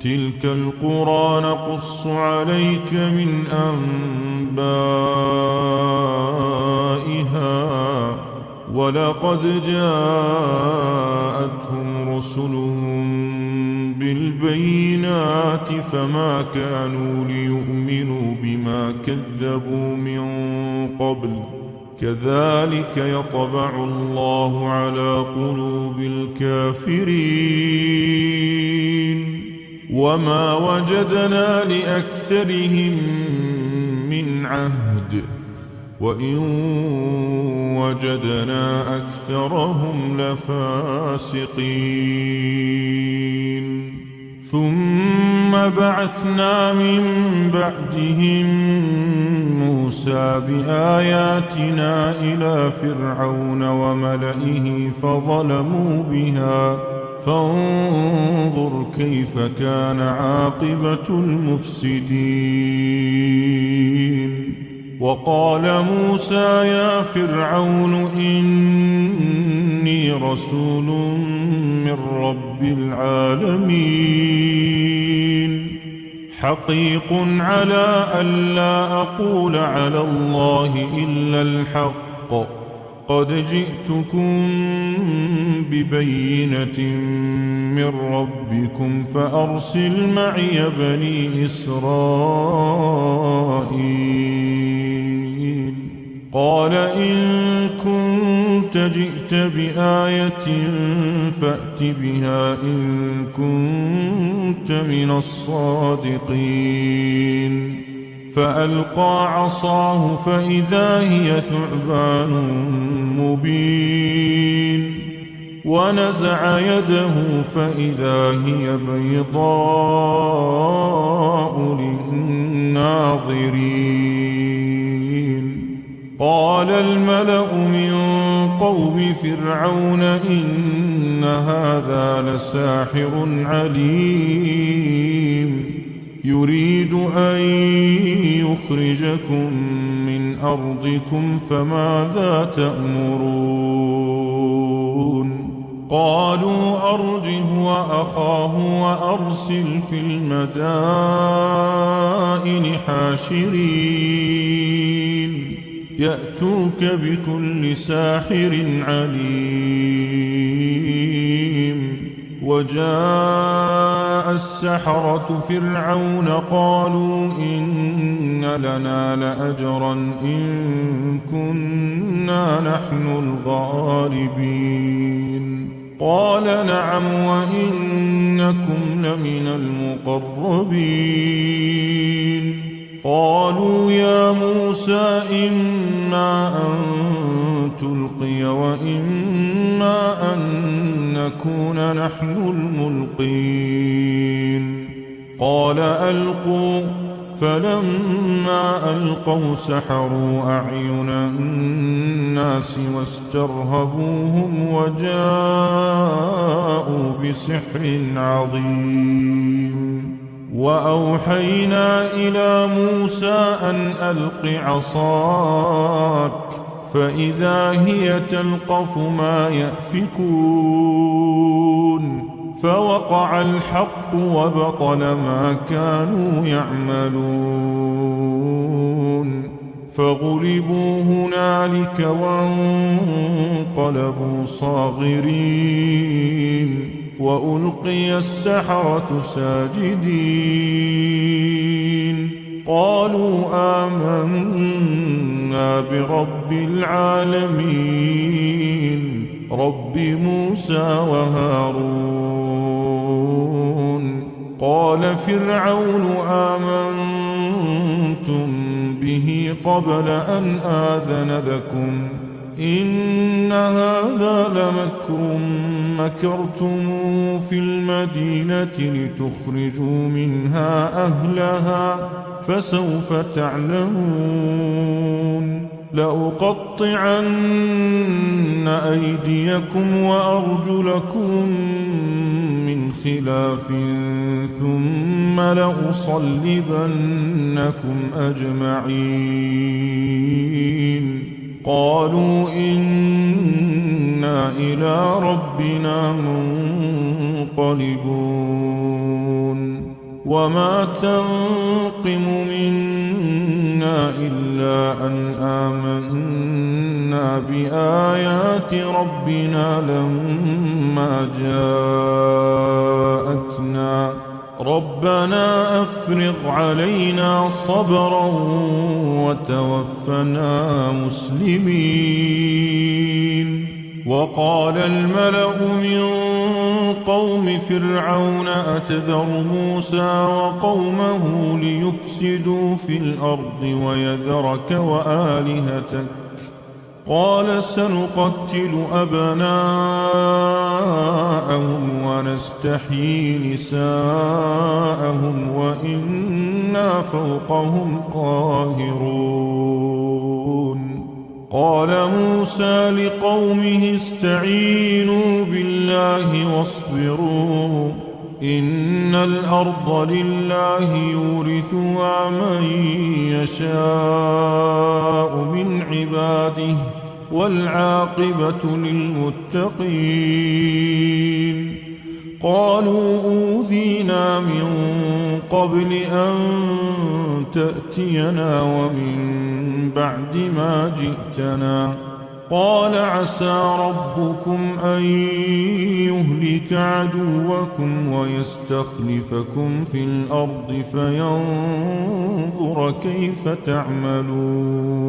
تلك القرى نقص عليك من أنبائها ولقد جاءتهم رسلهم بالبينات فما كانوا ليؤمنوا بما كذبوا من قبل كذلك يطبع الله على قلوب الكافرين وما وجدنا لأكثرهم من عهد وإن وجدنا أكثرهم لفاسقين ثم بعثنا من بعدهم موسى بآياتنا إلى فرعون وملئه فظلموا بها فانظر كيف كان عاقبة المفسدين وقال موسى يا فرعون إني رسول من رب العالمين حقيق على ألا أقول على الله إلا الحق قد جئتكم ببينة من ربكم فأرسل معي بني إسرائيل قال إن كنت جئت بآية فأت بها إن كنت من الصادقين فألقى عصاه فإذا هي ثعبان مبين ونزع يده فإذا هي بيضاء للناظرين قال الملأ من قوم فرعون إن هذا لساحر عليم يريد أن يخرجكم من أرضكم فماذا تأمرون قالوا أرجه وأخاه وأرسل في المدائن حاشرين يأتوك بكل ساحر عليم وجاء السحرة فرعون قالوا إن لنا لأجرا إن كنا نحن الغالبين قال نعم وإنكم لمن المقربين قالوا يا موسى إما أن تلقي وإما أن نكون نحن الملقين قال ألقوا فلما ألقوا سحروا أعين الناس واسترهبوهم وجاءوا بسحر عظيم وأوحينا إلى موسى أن ألق عصاك فإذا هي تلقف ما يأفكون فوقع الحق وبطل ما كانوا يعملون فغلبوا هنالك وانقلبوا صاغرين وألقي السحرة ساجدين قالوا آمنا برب العالمين رب موسى وهارون قال فرعون آمنتم به قبل أن آذن لكم إن هذا لمكر مكرتم في المدينة لتخرجوا منها أهلها فسوف تعلمون لأقطعن أيديكم وأرجلكم من خلاف ثم لأصلبنكم أجمعين قالوا إنا إلى ربنا منقلبون وما تنقم منا إلا أن آمنا بآيات ربنا لما جاءتنا ربنا أفرغ علينا صبرا وتوفنا مسلمين. وقال الملأ من قوم فرعون أتذر موسى وقومه ليفسدوا في الأرض ويذرك وآلهتك قال سنقتل أبناءهم ونستحيي نساءهم وإنا فوقهم قاهرون. قال موسى لقومه استعينوا بالله واصبروا إن الأرض لله يورثها من يشاء من عباده والعاقبة للمتقين. قالوا أوذينا من قبل أن تأتينا ومن بعد ما جئتنا قال عسى ربكم أن يهلك عدوكم ويستخلفكم في الأرض فينظر كيف تعملون.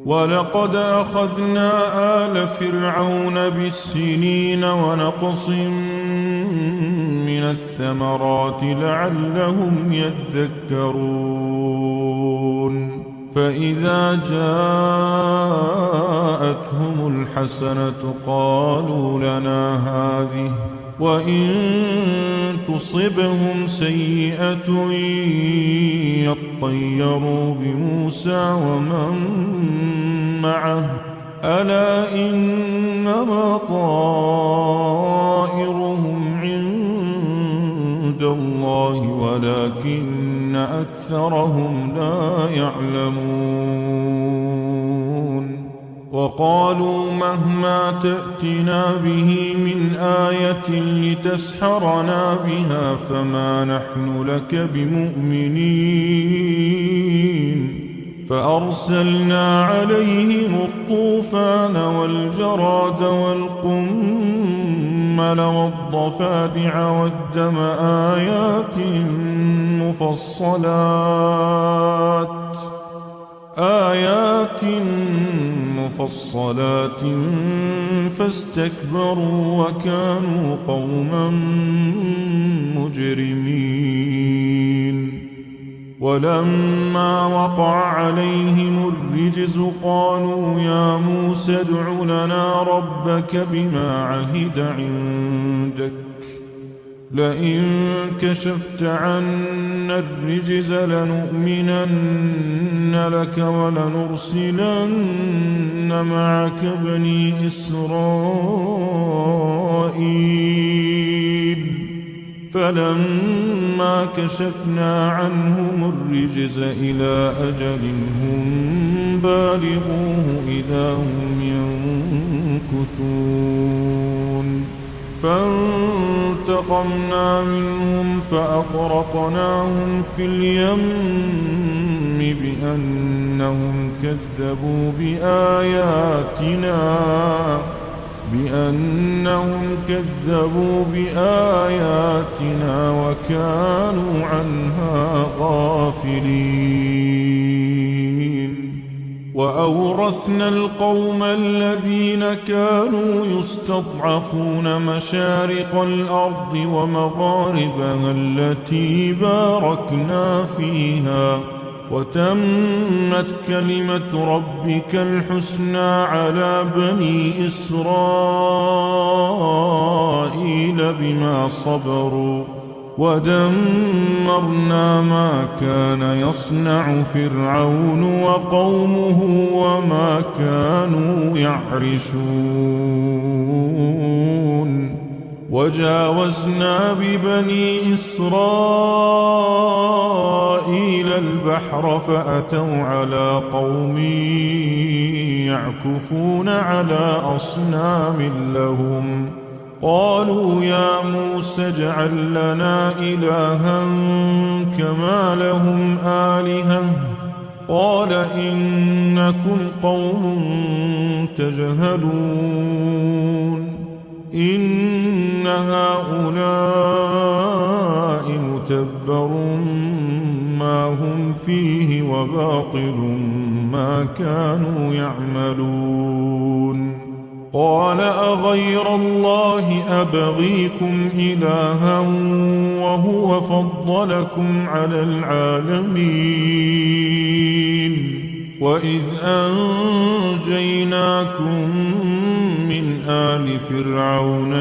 ولقد أخذنا آل فرعون بالسنين ونقص من الثمرات لعلهم يذكرون. فإذا جاءتهم الحسنة قالوا لنا هذه وإن تصبهم سيئة يطيروا بموسى ومن معه ألا إنما طائرهم عند الله ولكن أكثرهم لا يعلمون. وقالوا مهما تأتنا به من آية لتسحرنا بها فما نحن لك بمؤمنين. فأرسلنا عليهم الطوفان والجراد والقمل والضفادع والدم آيات مفصلات فاستكبروا وكانوا قوما مجرمين. ولما وقع عليهم الرجز قالوا يا موسى ادع لنا ربك بما عهد عندك لئن كشفت عنا الرجز لنؤمنن لك ولنرسلن معك بني إسرائيل. فلما كشفنا عنهم الرجز إلى أجل هم بالغوه إذا هم ينكثون. فانتقمنا منهم فأغرقناهم في اليم بأنهم كذبوا بآياتنا وكانوا عنها غافلين. وأورثنا القوم الذين كانوا يستضعفون مشارق الأرض ومغاربها التي باركنا فيها وتمت كلمة ربك الحسنى على بني إسرائيل بما صبروا ودمرنا ما كان يصنع فرعون وقومه وما كانوا يعرشون. وجاوزنا ببني إسرائيل البحر فأتوا على قوم يعكفون على أصنام لهم قالوا يا موسى اجعل لنا إلها كما لهم آلهة قال إنكم قوم تجهلون إن هؤلاء متبر ما هم فيه وباطل ما كانوا يعملون قال أغير الله أبغيكم إلها وهو فضلكم على العالمين وإذ أنجيناكم من آل فرعون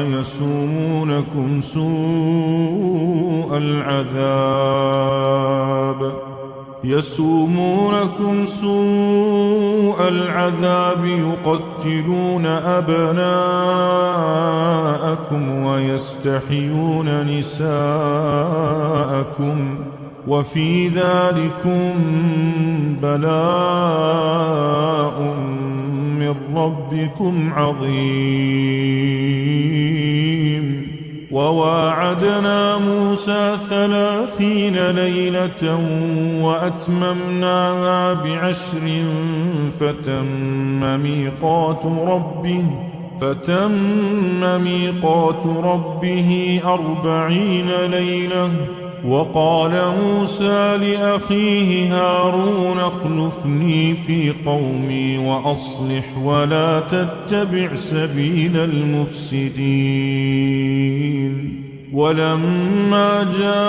يسومونكم سوء العذاب يقتلون أبناءكم ويستحيون نساءكم وفي ذلكم بلاء من ربكم عظيم وواعدنا موسى 30 ليلة وأتممناها ب10 فتم ميقات ربه 40 ليلة وقال موسى لأخيه هارون اخلفني في قومي وأصلح ولا تتبع سبيل المفسدين ولما جاء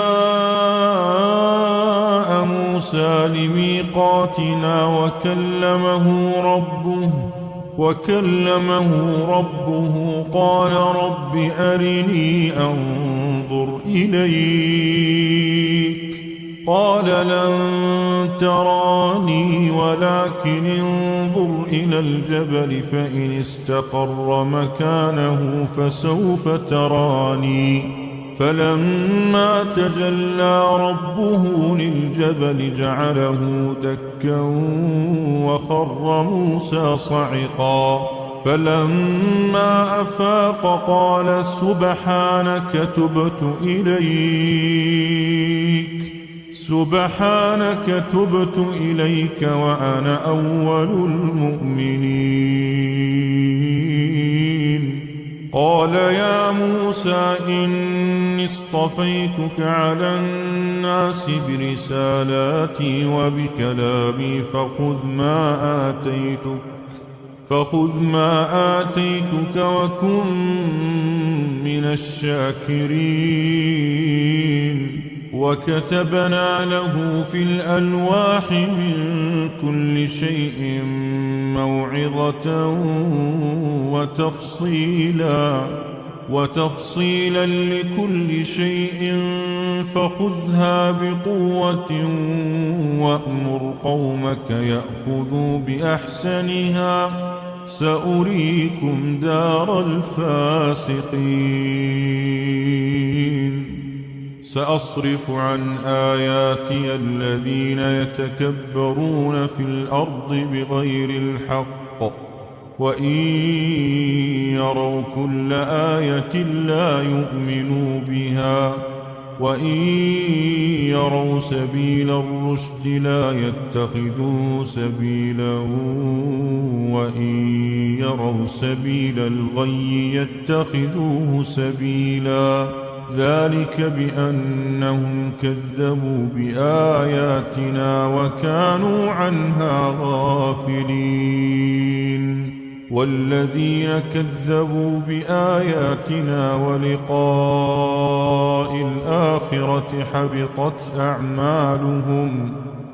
موسى لميقاتنا وكلمه ربه قال رب أرني أنظر إليك قال لن تراني ولكن انظر إلى الجبل فإن استقر مكانه فسوف تراني فلما تجلى ربه للجبل جعله دكا وخر موسى صعقا فلما أفاق قال سبحانك تبت إليك وأنا أول المؤمنين قال يا موسى إني اصطفيتك على الناس برسالاتي وبكلامي فخذ ما آتيتك وكن من الشاكرين وكتبنا له في الألواح من كل شيء موعظة وتفصيلا لكل شيء فخذها بقوة وأمر قومك يأخذوا بأحسنها سأريكم دار الفاسقين سأصرف عن آياتي الذين يتكبرون في الأرض بغير الحق وإن يروا كل آية لا يؤمنوا بها وإن يروا سبيل الرشد لا يتخذوه سبيلا وإن يروا سبيل الغي يتخذوه سبيلا ذلك بأنهم كذبوا بآياتنا وكانوا عنها غافلين والذين كذبوا بآياتنا ولقاء الآخرة حبطت أعمالهم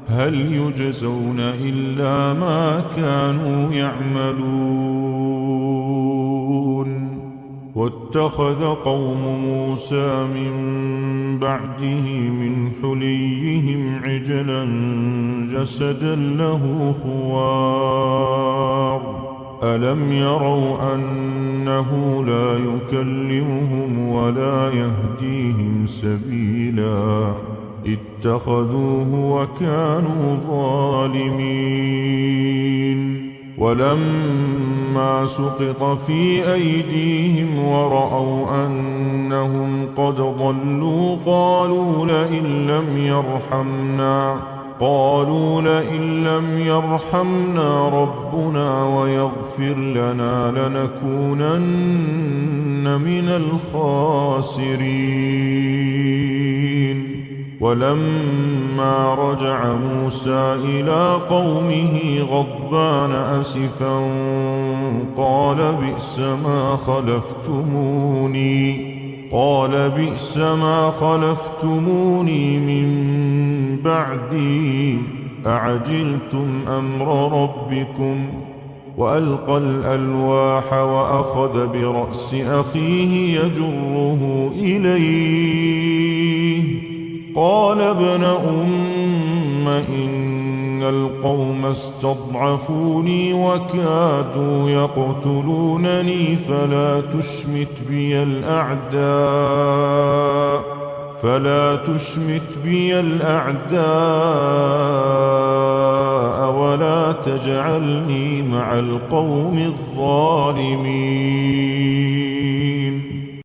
هل يجزون إلا ما كانوا يعملون واتخذ قوم موسى من بعده من حليهم عجلا جسدا له خوار ألم يروا أنه لا يكلمهم ولا يهديهم سبيلا اتخذوه وكانوا ظالمين ولما سقط في أيديهم ورأوا أنهم قد ضلوا قالوا لئن لم يرحمنا ربنا ويغفر لنا لنكونن من الخاسرين. ولما رجع موسى إلى قومه غضبان أسفا قال بئس ما خلفتموني من بعدي أعجلتم أمر ربكم. وألقى الألواح وأخذ برأس أخيه يجره إليه قال ابن أم إن القوم استضعفوني وكادوا يقتلونني فلا تشمت بي الأعداء ولا تجعلني مع القوم الظالمين.